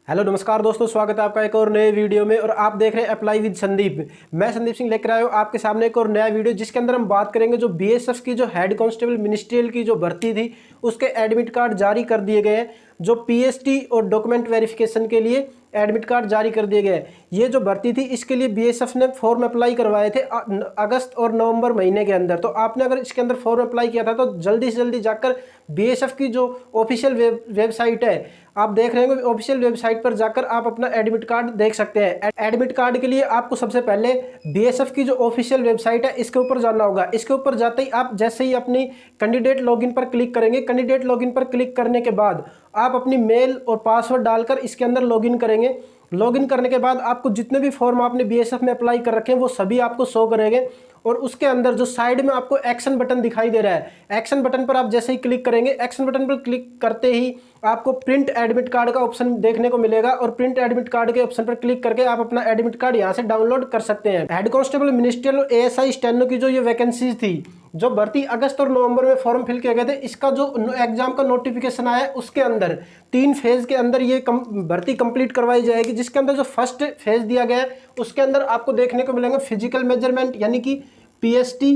Hello नमस्कार दोस्तों, स्वागत है आपका एक और नए वीडियो में। और आप देख रहे हैं अप्लाई विद संदीप। मैं संदीप सिंह लेकर आया हूँ आपके सामने एक और नया वीडियो, जिसके अंदर हम बात करेंगे जो बीएसएफ की जो हेड कांस्टेबल मिनिस्ट्रियल की जो भर्ती थी उसके एडमिट कार्ड जारी कर दिए गए हैं। जो पीएसटी और डॉक्यूमेंट वेरिफिकेशन के लिए एडमिट कार्ड जारी कर दिए गए। ये जो भर्ती थी इसके लिए बीएसएफ ने फॉर्म अप्लाई करवाए थे अगस्त और नवंबर महीने के अंदर। तो आपने अगर इसके अंदर फॉर्म अप्लाई किया था तो जल्दी से जल्दी जाकर बीएसएफ की जो ऑफिशियल वेबसाइट है, आप देख रहे होंगे, ऑफिशियल वेबसाइट पर जाकर आप अपना एडमिट कार्ड देख सकते हैं। एडमिट कार्ड के लिए आपको सबसे पहले बीएसएफ की जो ऑफिशियल वेबसाइट है इसके ऊपर जाना होगा। इसके ऊपर जाते ही आप जैसे ही अपनी कैंडिडेट लॉगिन पर क्लिक करेंगे, कैंडिडेट लॉगिन पर क्लिक करने के बाद आप अपनी मेल और पासवर्ड डालकर इसके अंदर लॉगिन करेंगे। लॉगिन करने के बाद आपको जितने भी फॉर्म आपने बीएसएफ में अप्लाई कर रखे हैं वो सभी आपको शो करेंगे। और उसके अंदर जो साइड में आपको एक्शन बटन दिखाई दे रहा है, एक्शन बटन पर आप जैसे ही क्लिक करेंगे, एक्शन बटन पर क्लिक करते ही आपको प्रिंट एडमिट कार्ड का ऑप्शन देखने को मिलेगा। और प्रिंट एडमिट कार्ड के ऑप्शन पर क्लिक करके आप अपना एडमिट कार्ड यहां से डाउनलोड कर सकते हैं। हेड कांस्टेबल मिनिस्ट्रियल और एएसआई स्टेनो की जो ये वैकेंसीज थी, जो भर्ती अगस्त और नवंबर में फॉर्म फिल किए गए थे, इसका जो एग्जाम का नोटिफिकेशन आया उसके अंदर 3 फेज के अंदर ये भर्ती कंप्लीट करवाई जाएगी। जिसके अंदर जो फर्स्ट फेज दिया गया है उसके अंदर आपको देखने को मिलेंगे फिजिकल मेजरमेंट यानी कि पीएसटी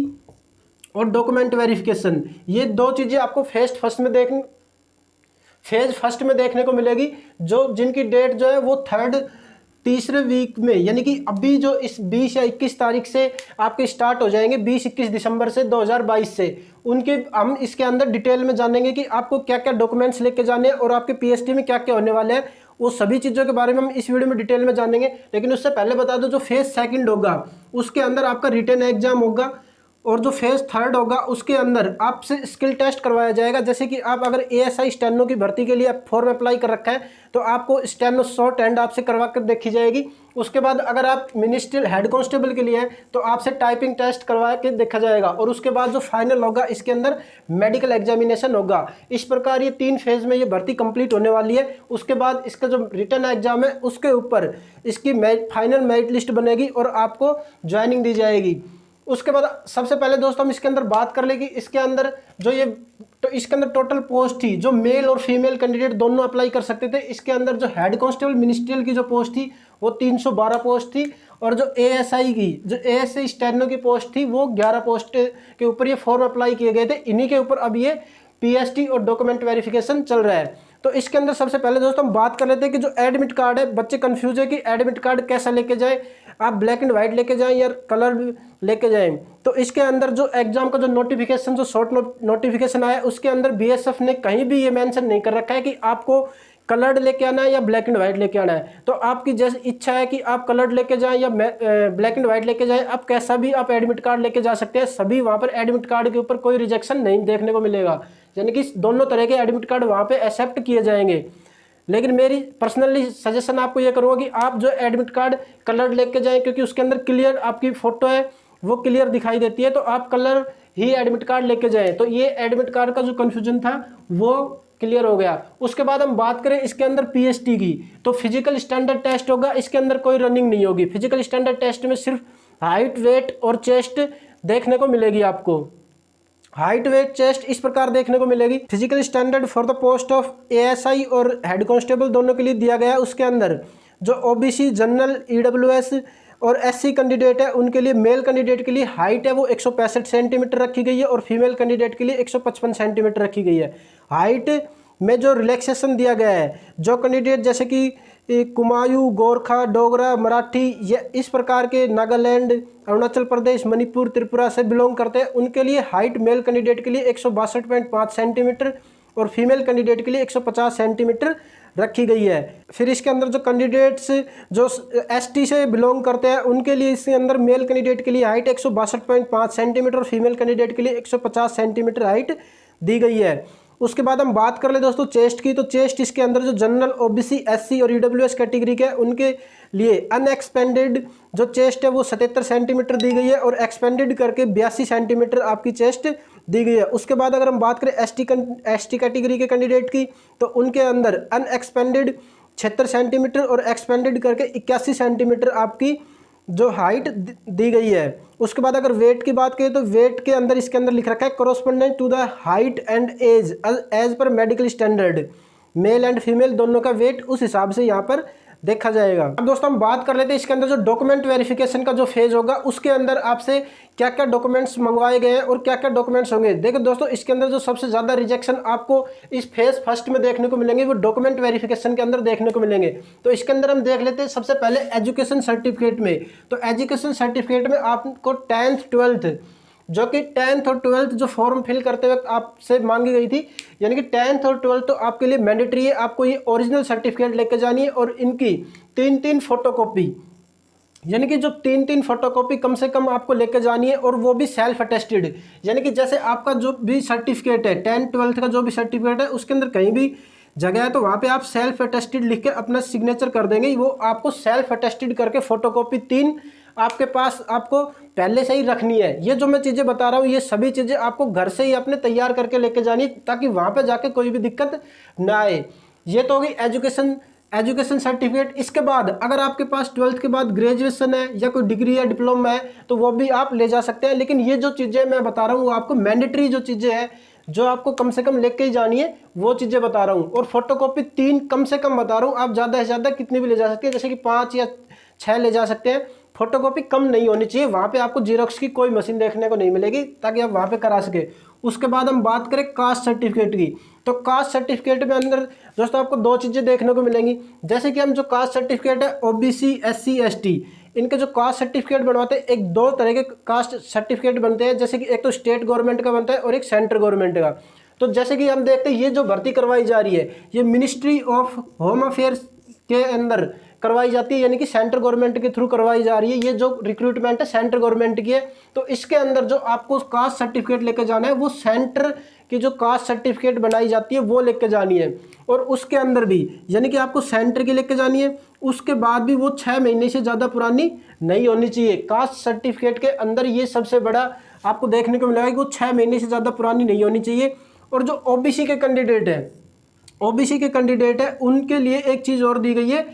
और डॉक्यूमेंट वेरिफिकेशन। ये 2 चीजें आपको फेज फर्स्ट में देखने को मिलेगी, जो जिनकी डेट जो है वो तीसरे वीक में, यानी कि अभी जो इस 20 या 21 तारीख से आपके स्टार्ट हो जाएंगे, 20-21 दिसंबर से 2022 से। उनके हम इसके अंदर डिटेल में जानेंगे कि आपको क्या क्या डॉक्यूमेंट्स लेके जाने हैं और आपके पीएसटी में क्या क्या होने वाले हैं। वो सभी चीज़ों के बारे में हम इस वीडियो में डिटेल में जानेंगे। लेकिन उससे पहले बता दो, जो फेज सेकंड होगा उसके अंदर आपका रिटन एग्जाम होगा, और जो फेज थर्ड होगा उसके अंदर आपसे स्किल टेस्ट करवाया जाएगा। जैसे कि आप अगर एएसआई स्टेनो की भर्ती के लिए फॉर्म अप्लाई कर रखा है तो आपको स्टेनो शॉर्ट हैंड आपसे करवा कर देखी जाएगी। उसके बाद अगर आप मिनिस्ट्रियल हेड कांस्टेबल के लिए हैं तो आपसे टाइपिंग टेस्ट करवा के देखा जाएगा। और उसके बाद जो फाइनल होगा इसके अंदर मेडिकल एग्जामिनेशन होगा। इस प्रकार ये 3 फेज में ये भर्ती कंप्लीट होने वाली है। उसके बाद इसका जो रिटन एग्जाम है उसके ऊपर इसकी फाइनल मेरिट लिस्ट बनेगी और आपको ज्वाइनिंग दी जाएगी। उसके बाद सबसे पहले दोस्तों हम इसके अंदर बात कर ले कि इसके अंदर जो ये तो इसके अंदर टोटल पोस्ट थी, जो मेल और फीमेल कैंडिडेट दोनों अप्लाई कर सकते थे। इसके अंदर जो हेड कांस्टेबल मिनिस्ट्रियल की जो पोस्ट थी वो 312 पोस्ट थी, और जो एएसआई स्टेनो की पोस्ट थी वो 11 पोस्ट के ऊपर ये फॉर्म अप्लाई किए गए थे। इन्हीं के ऊपर अब ये पीएसटी और डॉक्यूमेंट वेरिफिकेशन चल रहा है। तो इसके अंदर सबसे पहले दोस्तों हम बात कर लेते हैं कि जो एडमिट कार्ड है, बच्चे कंफ्यूज है कि एडमिट कार्ड कैसा लेके जाए, आप ब्लैक एंड व्हाइट लेके जाएं या कलर लेके जाएं। तो इसके अंदर जो एग्जाम का जो नोटिफिकेशन, जो शॉर्ट नोटिफिकेशन आया उसके अंदर बीएसएफ ने कहीं भी ये मेंशन नहीं कर रखा है कि आपको कलर्ड लेके आना है या ब्लैक एंड व्हाइट लेके आना है। तो आपकी जैसे इच्छा है कि आप कलर्ड लेके जाएं या ब्लैक एंड व्हाइट लेके जाएं, आप कैसा भी आप एडमिट कार्ड लेके जा सकते हैं। सभी वहाँ पर एडमिट कार्ड के ऊपर कोई रिजेक्शन नहीं देखने को मिलेगा, यानी कि दोनों तरह के एडमिट कार्ड वहाँ पे एक्सेप्ट किए जाएंगे। लेकिन मेरी पर्सनली सजेशन आपको ये करूँगा कि आप जो एडमिट कार्ड कलर लेके जाएं, क्योंकि उसके अंदर क्लियर आपकी फ़ोटो है वो क्लियर दिखाई देती है। तो आप कलर ही एडमिट कार्ड लेके जाएं। तो ये एडमिट कार्ड का जो कन्फ्यूजन था वो क्लियर हो गया। उसके बाद हम बात करें इसके अंदर पीएसटी की, तो फिजिकल स्टैंडर्ड टेस्ट होगा। इसके अंदर कोई रनिंग नहीं होगी। फिजिकल स्टैंडर्ड टेस्ट में सिर्फ हाइट, वेट और चेस्ट देखने को मिलेगी। आपको हाइट, वेट, चेस्ट इस प्रकार देखने को मिलेगी। Physical standard for the post of ASI और हेड कांस्टेबल दोनों के लिए दिया गया है। उसके अंदर जो ओबीसी, जनरल, ईडब्ल्यूएस और एससी कैंडिडेट है उनके लिए, मेल कैंडिडेट के लिए हाइट है वो 165 सेंटीमीटर रखी गई है, और फीमेल कैंडिडेट के लिए 155 सेंटीमीटर रखी गई है। हाइट में जो रिलैक्सेशन दिया गया है, जो कैंडिडेट जैसे कि कुमायूं, गोरखा, डोगरा, मराठी या इस प्रकार के नागालैंड, अरुणाचल प्रदेश, मणिपुर, त्रिपुरा से बिलोंग करते हैं, उनके लिए हाइट मेल कैंडिडेट के लिए 162.5 सेंटीमीटर और फीमेल कैंडिडेट के लिए 150 सेंटीमीटर रखी गई है। फिर इसके अंदर जो कैंडिडेट्स जो एसटी से बिलोंग करते हैं उनके लिए इसके अंदर मेल कैंडिडेट के लिए हाइट 162.5 सेंटीमीटर और फीमेल कैंडिडेट के लिए 150 सेंटीमीटर हाइट दी गई है। उसके बाद हम बात कर ले दोस्तों चेस्ट की, तो चेस्ट इसके अंदर जो जनरल, ओबीसी, एससी और ईडब्ल्यूएस कैटेगरी के उनके लिए अनएक्सपेंडेड जो चेस्ट है वो 77 सेंटीमीटर दी गई है, और एक्सपेंडेड करके 82 सेंटीमीटर आपकी चेस्ट दी गई है। उसके बाद अगर हम बात करें एसटी कैटेगरी के कैंडिडेट की, तो उनके अंदर अनएक्सपेंडेड 76 सेंटीमीटर और एक्सपेंडेड करके 81 सेंटीमीटर आपकी जो हाइट दी गई है। उसके बाद अगर वेट की बात करें तो वेट के अंदर इसके अंदर लिख रखा है correspondent to the height and age age पर medical standard. Male and female दोनों का वेट उस हिसाब से यहाँ पर देखा जाएगा। अब दोस्तों हम बात कर लेते हैं इसके अंदर जो डॉक्यूमेंट वेरिफिकेशन का जो फेज होगा उसके अंदर आपसे क्या क्या डॉक्यूमेंट्स मंगवाए गए हैं और क्या क्या डॉक्यूमेंट्स होंगे। देखो दोस्तों, इसके अंदर जो सबसे ज़्यादा रिजेक्शन आपको इस फेज फर्स्ट में देखने को मिलेंगे वो डॉक्यूमेंट वेरिफिकेशन के अंदर देखने को मिलेंगे। तो इसके अंदर हम देख लेते हैं सबसे पहले एजुकेशन सर्टिफिकेट में। तो एजुकेशन सर्टिफिकेट में आपको 10th 12th जो कि 10th और 12th जो फॉर्म फिल करते वक्त आपसे मांगी गई थी, यानी कि 10th और 12th तो आपके लिए मैंडेटरी है, आपको ये ओरिजिनल सर्टिफिकेट लेके जानी है और इनकी 3-3 फोटोकॉपी, यानी कि जो 3-3 फोटोकॉपी कम से कम आपको लेके जानी है और वो भी सेल्फ अटेस्टेड। यानी कि जैसे आपका जो भी सर्टिफिकेट है 10th 12th का जो भी सर्टिफिकेट है उसके अंदर कहीं भी जगह है तो वहाँ पे आप सेल्फ अटेस्टेड लिख के अपना सिग्नेचर कर देंगे, वो आपको सेल्फ अटेस्टेड करके फोटोकॉपी 3 आपके पास आपको पहले से ही रखनी है। ये जो मैं चीज़ें बता रहा हूँ ये सभी चीज़ें आपको घर से ही अपने तैयार करके लेके जानी है ताकि वहाँ पे जाके कोई भी दिक्कत ना आए। ये तो होगी एजुकेशन सर्टिफिकेट। इसके बाद अगर आपके पास 12th के बाद ग्रेजुएशन है या कोई डिग्री या डिप्लोमा है तो वो भी आप ले जा सकते हैं। लेकिन ये जो चीज़ें मैं बता रहा हूँ वो आपको मैंडेटरी जो चीज़ें हैं जो आपको कम से कम लेके ही जानी है वो चीज़ें बता रहा हूँ। और फोटोकॉपी 3 कम से कम बता रहा हूँ, आप ज़्यादा से ज़्यादा कितनी भी ले जा सकते हैं, जैसे कि 5 या 6 ले जा सकते हैं। फोटोकॉपी कम नहीं होनी चाहिए, वहाँ पे आपको जीरोक्स की कोई मशीन देखने को नहीं मिलेगी ताकि आप वहाँ पे करा सके। उसके बाद हम बात करें कास्ट सर्टिफिकेट की, तो कास्ट सर्टिफिकेट में अंदर दोस्तों आपको 2 चीज़ें देखने को मिलेंगी। जैसे कि हम जो कास्ट सर्टिफिकेट है OBC SC ST इनके जो कास्ट सर्टिफिकेट बनवाते हैं, एक 2 तरह के कास्ट सर्टिफिकेट बनते हैं, जैसे कि एक तो स्टेट गवर्नमेंट का बनता है और एक सेंट्रल गवर्नमेंट का। तो जैसे कि हम देखते हैं ये जो भर्ती करवाई जा रही है ये मिनिस्ट्री ऑफ होम अफेयर्स के अंदर करवाई जाती है, यानी कि सेंट्रल गवर्नमेंट के थ्रू करवाई जा रही है। ये जो रिक्रूटमेंट है सेंट्रल गवर्नमेंट की है। तो इसके अंदर जो आपको कास्ट सर्टिफिकेट लेके जाना है वो सेंटर की जो कास्ट सर्टिफिकेट बनाई जाती है वो लेके जानी है। और उसके अंदर भी यानी कि आपको सेंटर की लेके जानी है, उसके बाद भी वो 6 महीने से ज़्यादा पुरानी नहीं होनी चाहिए। कास्ट सर्टिफिकेट के अंदर ये सबसे बड़ा आपको देखने को मिलेगा कि वो 6 महीने से ज़्यादा पुरानी नहीं होनी चाहिए। और जो OBC के कैंडिडेट है उनके लिए एक चीज़ और दी गई है,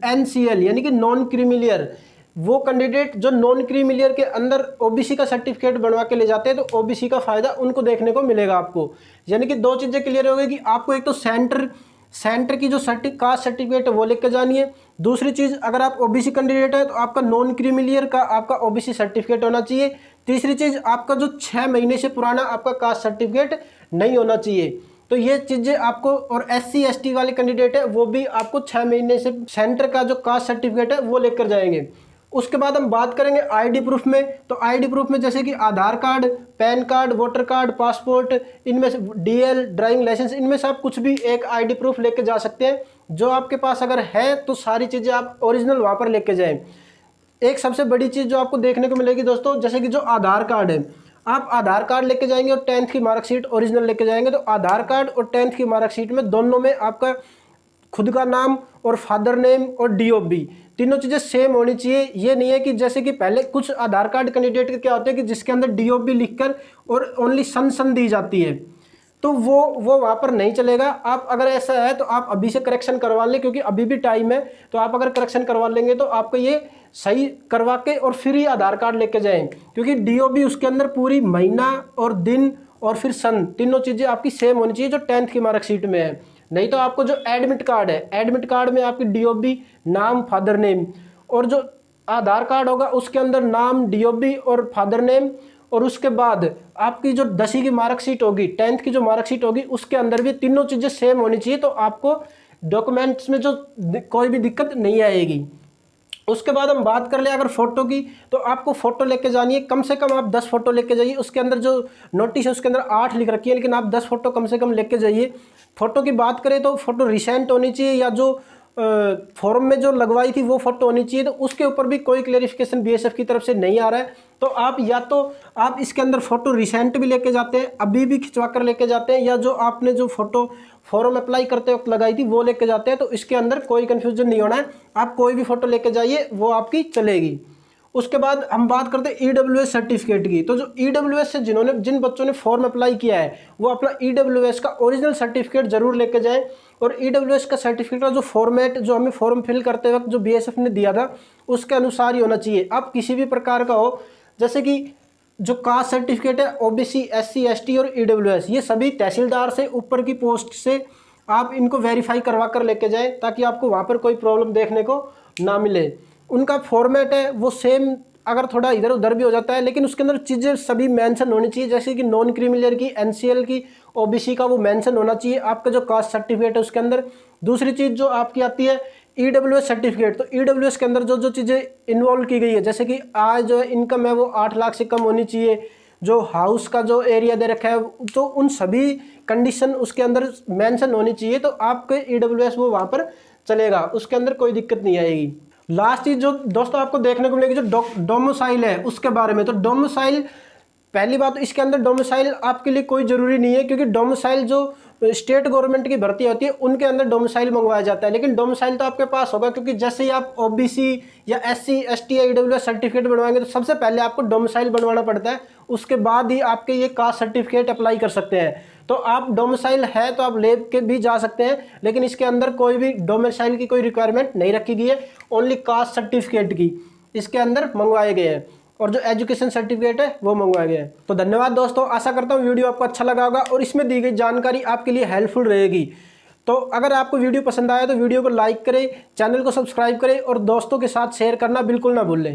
NCL यानी कि नॉन क्रीमिलियर। वो कैंडिडेट जो नॉन क्रीमिलियर के अंदर OBC का सर्टिफिकेट बनवा के ले जाते हैं तो OBC का फ़ायदा उनको देखने को मिलेगा आपको। यानी कि 2 चीज़ें क्लियर हो गई कि आपको एक तो सेंटर की जो कास्ट सर्टिफिकेट है वो लेकर जानी है। दूसरी चीज़, अगर आप OBC कैंडिडेट है तो आपका नॉन क्रीमिलियर का आपका OBC सर्टिफिकेट होना चाहिए। तीसरी चीज़, आपका जो 6 महीने से पुराना आपका कास्ट सर्टिफिकेट नहीं होना चाहिए। तो ये चीज़ें आपको, और SC ST वाले कैंडिडेट है वो भी आपको 6 महीने से सेंटर का जो कास्ट सर्टिफिकेट है वो लेकर जाएंगे। उसके बाद हम बात करेंगे ID प्रूफ में। तो ID प्रूफ में जैसे कि Aadhaar card, PAN card, voter card, passport, इनमें से DL ड्राइविंग लाइसेंस, इनमें से आप कुछ भी एक ID प्रूफ लेके जा सकते हैं। जो आपके पास अगर है तो सारी चीज़ें आप ओरिजिनल वहाँ पर लेके जाएं। एक सबसे बड़ी चीज़ जो आपको देखने को मिलेगी दोस्तों, जैसे कि जो आधार कार्ड है, आप आधार कार्ड लेके जाएंगे और 10th की मार्कशीट ओरिजिनल लेके जाएंगे तो आधार कार्ड और 10th की मार्कशीट में दोनों में आपका खुद का नाम और फादर नेम और DOB तीनों चीज़ें सेम होनी चाहिए। ये नहीं है कि जैसे कि पहले कुछ आधार कार्ड कैंडिडेट के क्या होते हैं कि जिसके अंदर DOB लिखकर और ओनली सन दी जाती है, तो वो वहाँ पर नहीं चलेगा। आप अगर ऐसा है तो आप अभी से करेक्शन करवा लें, क्योंकि अभी भी टाइम है। तो आप अगर करेक्शन करवा लेंगे तो आपको ये सही करवा के और फिर ही आधार कार्ड लेके जाएं, क्योंकि DOB उसके अंदर पूरी महीना और दिन और फिर सन तीनों चीज़ें आपकी सेम होनी चाहिए जो 10th की मार्कशीट में है। नहीं तो आपको जो एडमिट कार्ड है, एडमिट कार्ड में आपकी DOB, नाम, फादर नेम, और जो आधार कार्ड होगा उसके अंदर नाम, DOB और फादर नेम, और उसके बाद आपकी जो 10वीं की मार्कशीट होगी, 10th की जो मार्कशीट होगी उसके अंदर भी तीनों चीज़ें सेम होनी चाहिए। तो आपको डॉक्यूमेंट्स में जो कोई भी दिक्कत नहीं आएगी। उसके बाद हम बात कर ले अगर फ़ोटो की, तो आपको फ़ोटो लेके जानी है। कम से कम आप 10 फ़ोटो लेके जाइए। उसके अंदर जो नोटिस है उसके अंदर 8 लिख रखी है, लेकिन आप 10 फ़ोटो कम से कम लेके जाइए। फ़ोटो की बात करें तो फ़ोटो रिसेंट होनी चाहिए, या जो फॉर्म में जो लगवाई थी वो फ़ोटो होनी चाहिए। तो उसके ऊपर भी कोई क्लेरिफिकेशन BSF की तरफ से नहीं आ रहा है। तो आप या तो आप इसके अंदर फ़ोटो रिसेंट भी लेके जाते हैं, अभी भी खिंचवा कर लेके जाते हैं, या जो आपने जो फ़ोटो फॉर्म अप्लाई करते वक्त लगाई थी वो लेके जाते हैं। तो इसके अंदर कोई कन्फ्यूजन नहीं होना है, आप कोई भी फ़ोटो लेके जाइए वो आपकी चलेगी। उसके बाद हम बात करते हैं EWS सर्टिफिकेट की। तो जो EWS से जिन बच्चों ने फॉर्म अप्लाई किया है वो अपना EWS का ओरिजिनल सर्टिफिकेट ज़रूर लेके जाएं। और EWS का सर्टिफिकेट का जो फॉर्मेट जो हमें फॉर्म फिल करते वक्त जो BSF ने दिया था उसके अनुसार ही होना चाहिए। अब किसी भी प्रकार का हो, जैसे कि जो कास्ट सर्टिफिकेट है OBC SC ST और EWS, ये सभी तहसीलदार से ऊपर की पोस्ट से आप इनको वेरीफाई करवा कर लेके जाएं ताकि आपको वहाँ पर कोई प्रॉब्लम देखने को ना मिले। उनका फॉर्मेट है वो सेम, अगर थोड़ा इधर उधर भी हो जाता है लेकिन उसके अंदर चीज़ें सभी मेंशन होनी चाहिए, जैसे कि नॉन क्रीमिलियर की, एनसीएल की, ओबीसी का वो मेंशन होना चाहिए आपका जो कास्ट सर्टिफिकेट है उसके अंदर। दूसरी चीज़ जो आपकी आती है ईडब्ल्यूएस सर्टिफिकेट, तो ईडब्ल्यूएस के अंदर जो जो चीज़ें इन्वॉल्व की गई है, जैसे कि आज जो इनकम है वो 8 लाख से कम होनी चाहिए, जो हाउस का जो एरिया दे रखा है, तो उन सभी कंडीशन उसके अंदर मेंशन होनी चाहिए, तो आपके ईडब्ल्यूएस वो वहाँ पर चलेगा, उसके अंदर कोई दिक्कत नहीं आएगी। लास्ट चीज जो दोस्तों आपको देखने को मिलेगी जो डोमिसाइल है उसके बारे में। तो डोमिसाइल, पहली बात तो इसके अंदर डोमिसाइल आपके लिए कोई ज़रूरी नहीं है, क्योंकि डोमिसाइल जो स्टेट गवर्नमेंट की भर्ती होती है उनके अंदर डोमिसाइल मंगवाया जाता है, लेकिन डोमिसाइल तो आपके पास होगा, क्योंकि जैसे ही आप ओबीसी या एससी एसटी या ईडब्ल्यूएस सर्टिफिकेट बनवाएंगे तो सबसे पहले आपको डोमिसाइल बनवाना पड़ता है, उसके बाद ही आपके ये कास्ट सर्टिफिकेट अप्लाई कर सकते हैं। तो आप डोमिसाइल है तो आप ले के भी जा सकते हैं, लेकिन इसके अंदर कोई भी डोमिसाइल की कोई रिक्वायरमेंट नहीं रखी गई है, ओनली कास्ट सर्टिफिकेट की इसके अंदर मंगवाए गए हैं, और जो एजुकेशन सर्टिफिकेट है वो मंगवाए गए हैं। तो धन्यवाद दोस्तों, आशा करता हूँ वीडियो आपको अच्छा लगा होगा और इसमें दी गई जानकारी आपके लिए हेल्पफुल रहेगी। तो अगर आपको वीडियो पसंद आया तो वीडियो को लाइक करें, चैनल को सब्सक्राइब करें और दोस्तों के साथ शेयर करना बिल्कुल ना भूलें।